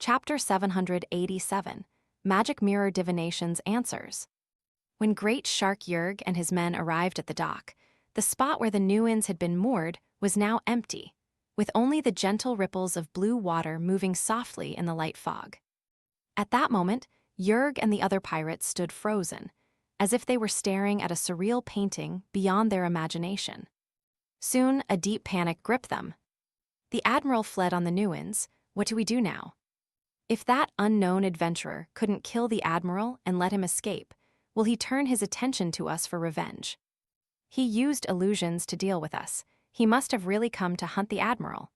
Chapter 787, Magic Mirror Divination's Answers. When Great Shark Jurg and his men arrived at the dock, the spot where the Nuins had been moored was now empty, with only the gentle ripples of blue water moving softly in the light fog. At that moment, Jurg and the other pirates stood frozen, as if they were staring at a surreal painting beyond their imagination. Soon, a deep panic gripped them. The admiral fled on the Nuins. What do we do now? If that unknown adventurer couldn't kill the admiral and let him escape, will he turn his attention to us for revenge? He used illusions to deal with us. He must have really come to hunt the admiral.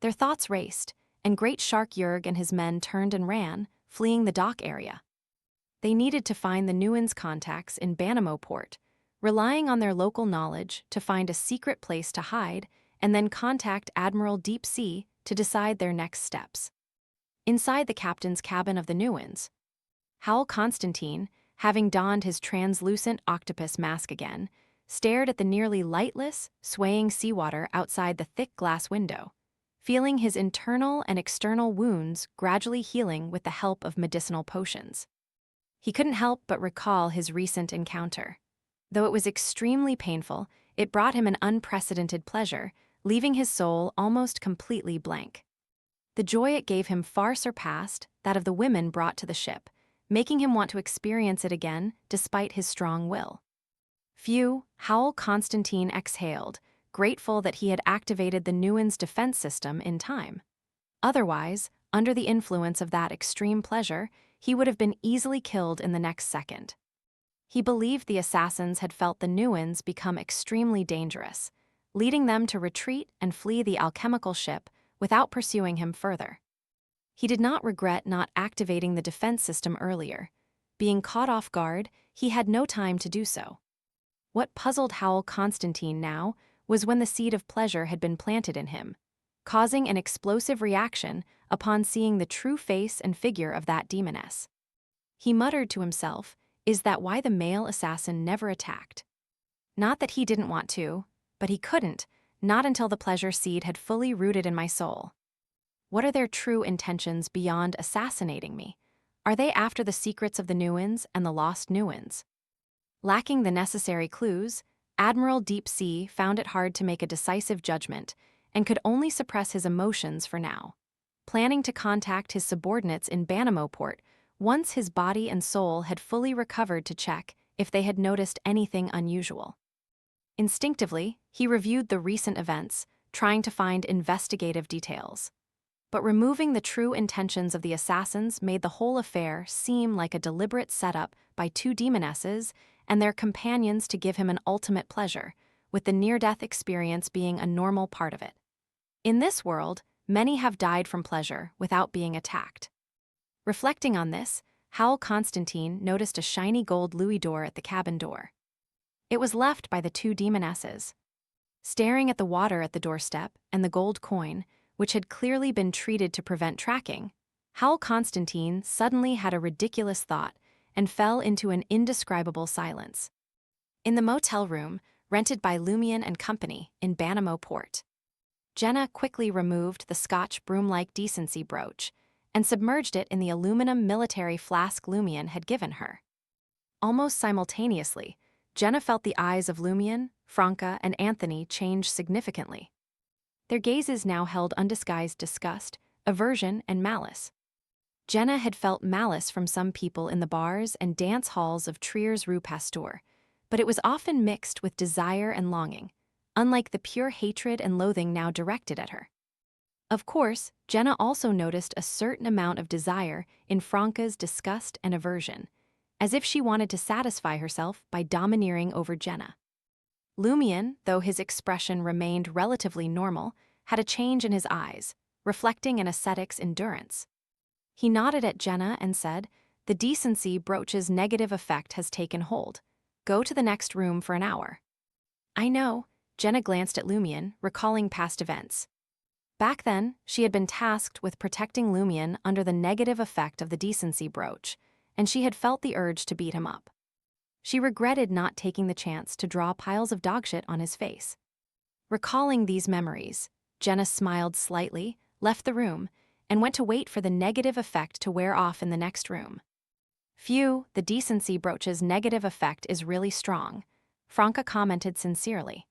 Their thoughts raced, and Great Shark Jurg and his men turned and ran, fleeing the dock area. They needed to find the Nuins' contacts in Banamo port, relying on their local knowledge to find a secret place to hide and then contact Admiral Deep Sea to decide their next steps. Inside the captain's cabin of the Nuins, Howell Constantine, having donned his translucent octopus mask again, stared at the nearly lightless, swaying seawater outside the thick glass window, feeling his internal and external wounds gradually healing with the help of medicinal potions. He couldn't help but recall his recent encounter. Though it was extremely painful, it brought him an unprecedented pleasure, leaving his soul almost completely blank. The joy it gave him far surpassed that of the women brought to the ship, making him want to experience it again despite his strong will. Phew, Howell Constantine exhaled, grateful that he had activated the Nuins' defense system in time. Otherwise, under the influence of that extreme pleasure, he would have been easily killed in the next second. He believed the assassins had felt the Nuins become extremely dangerous, leading them to retreat and flee the alchemical ship without pursuing him further. He did not regret not activating the defense system earlier. Being caught off guard, he had no time to do so. What puzzled Howell Constantine now was when the seed of pleasure had been planted in him, causing an explosive reaction upon seeing the true face and figure of that demoness. He muttered to himself, "Is that why the male assassin never attacked? Not that he didn't want to, but he couldn't, not until the pleasure seed had fully rooted in my soul. What are their true intentions beyond assassinating me? Are they after the secrets of the Nuins and the lost Nuins?" Lacking the necessary clues, Admiral Deep Sea found it hard to make a decisive judgment and could only suppress his emotions for now, planning to contact his subordinates in Banamo port once his body and soul had fully recovered to check if they had noticed anything unusual. Instinctively, he reviewed the recent events, trying to find investigative details. But removing the true intentions of the assassins made the whole affair seem like a deliberate setup by two demonesses and their companions to give him an ultimate pleasure, with the near-death experience being a normal part of it. In this world, many have died from pleasure without being attacked. Reflecting on this, Howell Constantine noticed a shiny gold louis d'or at the cabin door. It was left by the two demonesses. Staring at the water at the doorstep and the gold coin, which had clearly been treated to prevent tracking, Howell Constantine suddenly had a ridiculous thought and fell into an indescribable silence. In the motel room, rented by Lumion and Company in Banamo port, Jenna quickly removed the Scotch broom-like decency brooch and submerged it in the aluminum military flask Lumion had given her. Almost simultaneously, Jenna felt the eyes of Lumion, Franca, and Anthony change significantly. Their gazes now held undisguised disgust, aversion, and malice. Jenna had felt malice from some people in the bars and dance halls of Trier's Rue Pasteur, but it was often mixed with desire and longing, unlike the pure hatred and loathing now directed at her. Of course, Jenna also noticed a certain amount of desire in Franca's disgust and aversion, as if she wanted to satisfy herself by domineering over Jenna. Lumion, though his expression remained relatively normal, had a change in his eyes, reflecting an ascetic's endurance. He nodded at Jenna and said, "The decency brooch's negative effect has taken hold. Go to the next room for an hour." "I know," Jenna glanced at Lumion, recalling past events. Back then, she had been tasked with protecting Lumion under the negative effect of the decency brooch, and she had felt the urge to beat him up. She regretted not taking the chance to draw piles of dogshit on his face. Recalling these memories, Jenna smiled slightly, left the room, and went to wait for the negative effect to wear off in the next room. Phew, the decency brooch's negative effect is really strong, Franca commented sincerely.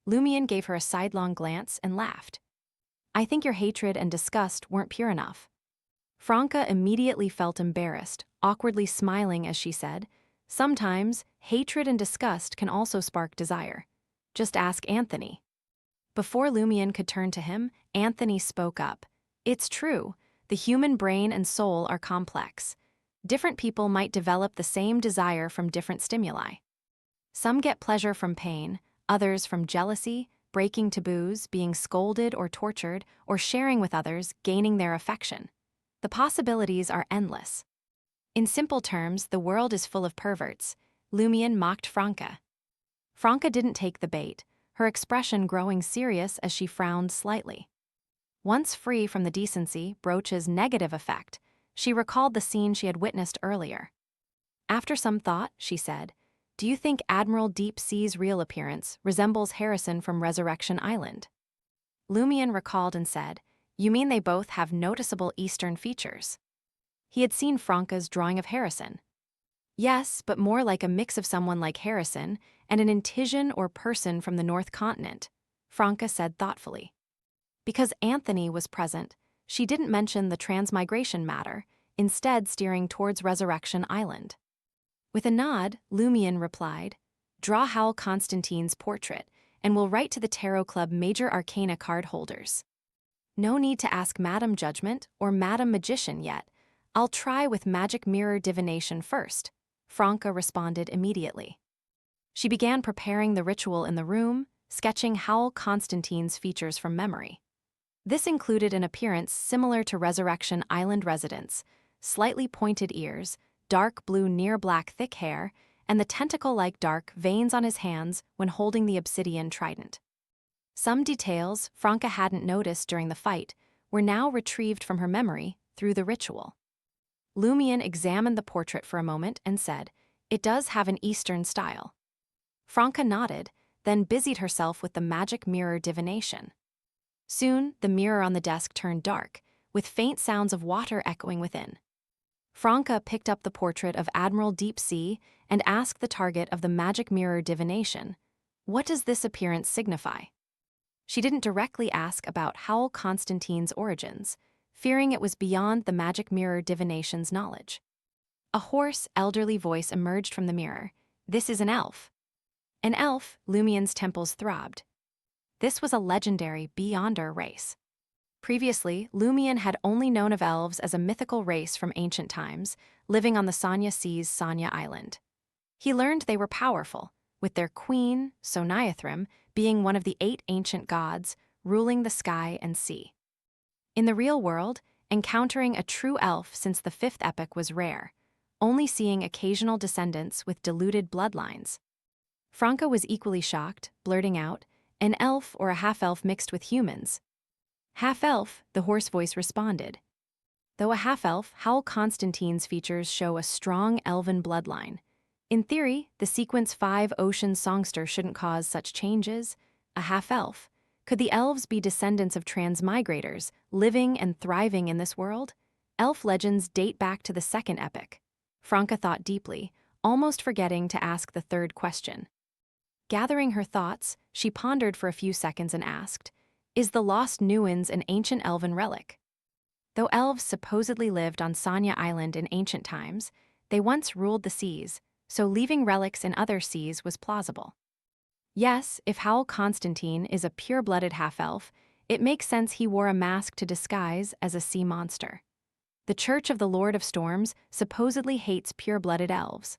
Lumion gave her a sidelong glance and laughed. I think your hatred and disgust weren't pure enough. Franca immediately felt embarrassed, awkwardly smiling as she said, sometimes hatred and disgust can also spark desire. Just ask Anthony. Before Lumion could turn to him, Anthony spoke up. It's true, the human brain and soul are complex. Different people might develop the same desire from different stimuli. Some get pleasure from pain, others from jealousy, breaking taboos, being scolded or tortured, or sharing with others, gaining their affection. The possibilities are endless. In simple terms, the world is full of perverts, Lumion mocked Franca. Franca didn't take the bait, her expression growing serious as she frowned slightly. Once free from the decency brooch's negative effect, she recalled the scene she had witnessed earlier. After some thought, she said, do you think Admiral Deep Sea's real appearance resembles Harrison from Resurrection Island? Lumion recalled and said, you mean they both have noticeable Eastern features? He had seen Franca's drawing of Harrison. Yes, but more like a mix of someone like Harrison and an Intisian or person from the North Continent, Franca said thoughtfully. Because Anthony was present, she didn't mention the transmigration matter, instead steering towards Resurrection Island. With a nod, Lumion replied, draw Hal Constantine's portrait, and we'll write to the Tarot Club Major Arcana card holders. No need to ask Madam Judgment or Madam Magician yet. I'll try with Magic Mirror Divination first, Franca responded immediately. She began preparing the ritual in the room, sketching Hal Constantine's features from memory. This included an appearance similar to Resurrection Island residents, slightly pointed ears, dark blue near black thick hair, and the tentacle-like dark veins on his hands when holding the obsidian trident. Some details Franca hadn't noticed during the fight were now retrieved from her memory through the ritual. Lumion examined the portrait for a moment and said, it does have an Eastern style. Franca nodded, then busied herself with the magic mirror divination. Soon, the mirror on the desk turned dark, with faint sounds of water echoing within. Franca picked up the portrait of Admiral Deep Sea and asked the target of the magic mirror divination, what does this appearance signify? She didn't directly ask about Hal Constantine's origins, fearing it was beyond the magic mirror divination's knowledge. A hoarse, elderly voice emerged from the mirror. This is an elf. An elf, Lumion's temples throbbed. This was a legendary Beyonder race. Previously, Lumion had only known of elves as a mythical race from ancient times, living on the Sanya Sea's Sanya Island. He learned they were powerful, with their queen, Soniathrim, being one of the 8 ancient gods, ruling the sky and sea. In the real world, encountering a true elf since the 5th epoch was rare, only seeing occasional descendants with diluted bloodlines. Franca was equally shocked, blurting out, an elf or a half-elf mixed with humans. Half-elf, the hoarse voice responded. Though a half-elf, Hal Constantine's features show a strong elven bloodline. In theory, the sequence 5 ocean songster shouldn't cause such changes. A half-elf. Could the elves be descendants of transmigrators, living and thriving in this world? Elf legends date back to the 2nd epoch. Franca thought deeply, almost forgetting to ask the 3rd question. Gathering her thoughts, she pondered for a few seconds and asked, is the lost Nuins an ancient elven relic? Though elves supposedly lived on Sanya Island in ancient times, they once ruled the seas, so leaving relics in other seas was plausible. Yes, if Hal Constantine is a pure-blooded half-elf, it makes sense he wore a mask to disguise as a sea monster. The Church of the Lord of Storms supposedly hates pure-blooded elves.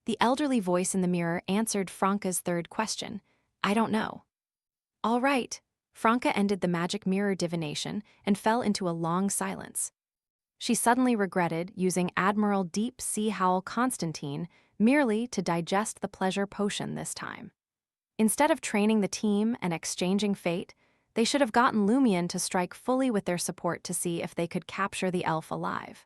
The elderly voice in the mirror answered Franca's 3rd question, I don't know. All right. Franca ended the magic mirror divination and fell into a long silence. She suddenly regretted using Admiral Deep Sea Hal Constantine merely to digest the pleasure potion this time. Instead of training the team and exchanging fate, they should have gotten Lumion to strike fully with their support to see if they could capture the elf alive.